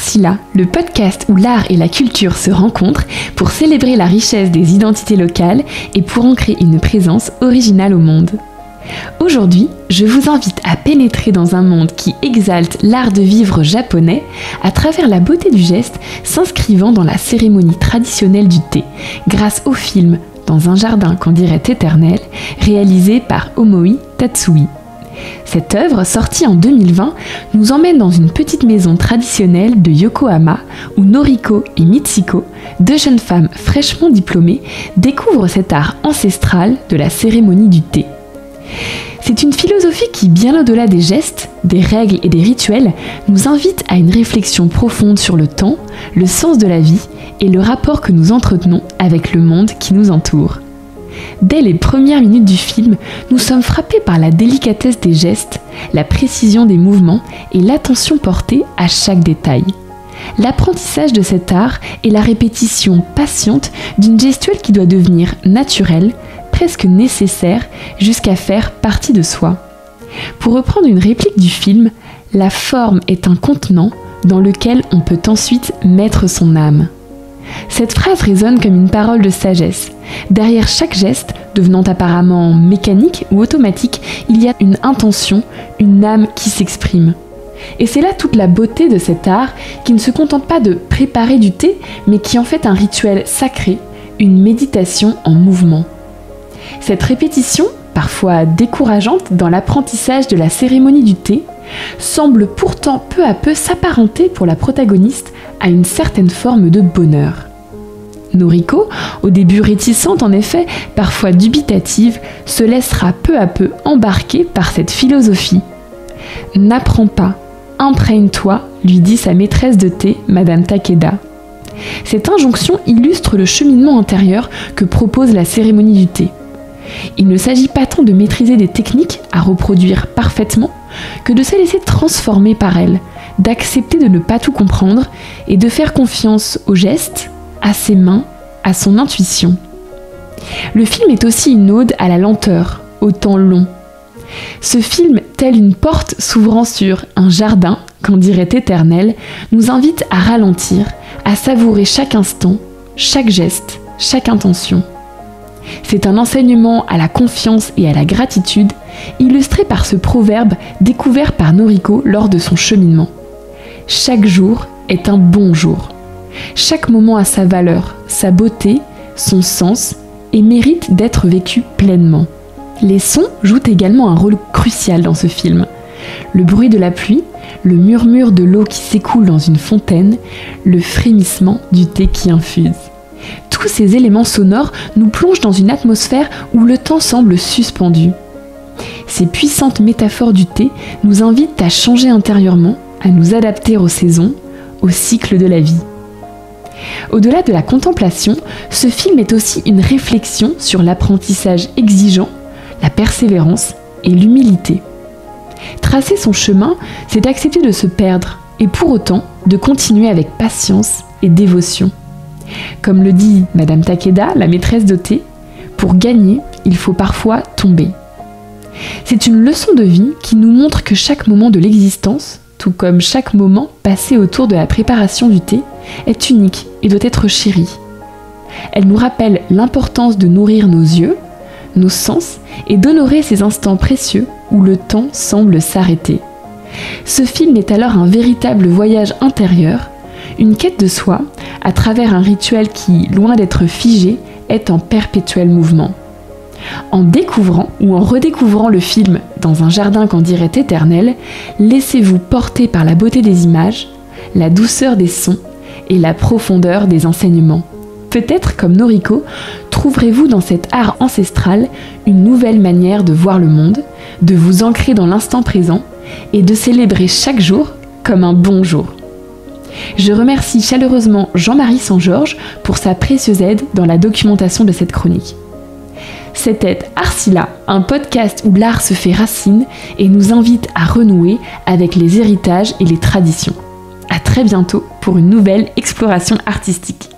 Arcila, le podcast où l'art et la culture se rencontrent pour célébrer la richesse des identités locales et pour en créer une présence originale au monde. Aujourd'hui, je vous invite à pénétrer dans un monde qui exalte l'art de vivre japonais à travers la beauté du geste s'inscrivant dans la cérémonie traditionnelle du thé, grâce au film Dans un jardin qu'on dirait éternel, réalisé par Omoi Tatsui. Cette œuvre, sortie en 2020, nous emmène dans une petite maison traditionnelle de Yokohama où Noriko et Mitsuko, deux jeunes femmes fraîchement diplômées, découvrent cet art ancestral de la cérémonie du thé. C'est une philosophie qui, bien au-delà des gestes, des règles et des rituels, nous invite à une réflexion profonde sur le temps, le sens de la vie et le rapport que nous entretenons avec le monde qui nous entoure. Dès les premières minutes du film, nous sommes frappés par la délicatesse des gestes, la précision des mouvements et l'attention portée à chaque détail. L'apprentissage de cet art est la répétition patiente d'une gestuelle qui doit devenir naturelle, presque nécessaire, jusqu'à faire partie de soi. Pour reprendre une réplique du film, la forme est un contenant dans lequel on peut ensuite mettre son âme. Cette phrase résonne comme une parole de sagesse. Derrière chaque geste, devenant apparemment mécanique ou automatique, il y a une intention, une âme qui s'exprime. Et c'est là toute la beauté de cet art qui ne se contente pas de préparer du thé, mais qui en fait un rituel sacré, une méditation en mouvement. Cette répétition, parfois décourageante dans l'apprentissage de la cérémonie du thé, semble pourtant peu à peu s'apparenter pour la protagoniste à une certaine forme de bonheur. Noriko, au début réticente en effet, parfois dubitative, se laissera peu à peu embarquer par cette philosophie. « N'apprends pas, imprègne-toi », lui dit sa maîtresse de thé, Madame Takeda. Cette injonction illustre le cheminement intérieur que propose la cérémonie du thé. Il ne s'agit pas tant de maîtriser des techniques à reproduire parfaitement que de se laisser transformer par elles, d'accepter de ne pas tout comprendre et de faire confiance aux gestes, à ses mains, à son intuition. Le film est aussi une ode à la lenteur, au temps long. Ce film, tel une porte s'ouvrant sur un jardin, qu'on dirait éternel, nous invite à ralentir, à savourer chaque instant, chaque geste, chaque intention. C'est un enseignement à la confiance et à la gratitude, illustré par ce proverbe découvert par Noriko lors de son cheminement. Chaque jour est un bon jour. Chaque moment a sa valeur, sa beauté, son sens et mérite d'être vécu pleinement. Les sons jouent également un rôle crucial dans ce film. Le bruit de la pluie, le murmure de l'eau qui s'écoule dans une fontaine, le frémissement du thé qui infuse. Tous ces éléments sonores nous plongent dans une atmosphère où le temps semble suspendu. Ces puissantes métaphores du thé nous invitent à changer intérieurement, à nous adapter aux saisons, au cycle de la vie. Au-delà de la contemplation, ce film est aussi une réflexion sur l'apprentissage exigeant, la persévérance et l'humilité. Tracer son chemin, c'est accepter de se perdre et pour autant de continuer avec patience et dévotion. Comme le dit Madame Takeda, la maîtresse de thé, pour gagner, il faut parfois tomber. C'est une leçon de vie qui nous montre que chaque moment de l'existence, tout comme chaque moment passé autour de la préparation du thé, est unique et doit être chéri. Elle nous rappelle l'importance de nourrir nos yeux, nos sens et d'honorer ces instants précieux où le temps semble s'arrêter. Ce film est alors un véritable voyage intérieur, une quête de soi, à travers un rituel qui, loin d'être figé, est en perpétuel mouvement. En découvrant ou en redécouvrant le film Dans un jardin qu'on dirait éternel, laissez-vous porter par la beauté des images, la douceur des sons et la profondeur des enseignements. Peut-être, comme Noriko, trouverez-vous dans cet art ancestral une nouvelle manière de voir le monde, de vous ancrer dans l'instant présent et de célébrer chaque jour comme un bon jour. Je remercie chaleureusement Jean-Marie Saint-Georges pour sa précieuse aide dans la documentation de cette chronique. C'était Arcila, un podcast où l'art se fait racine et nous invite à renouer avec les héritages et les traditions. À très bientôt pour une nouvelle exploration artistique.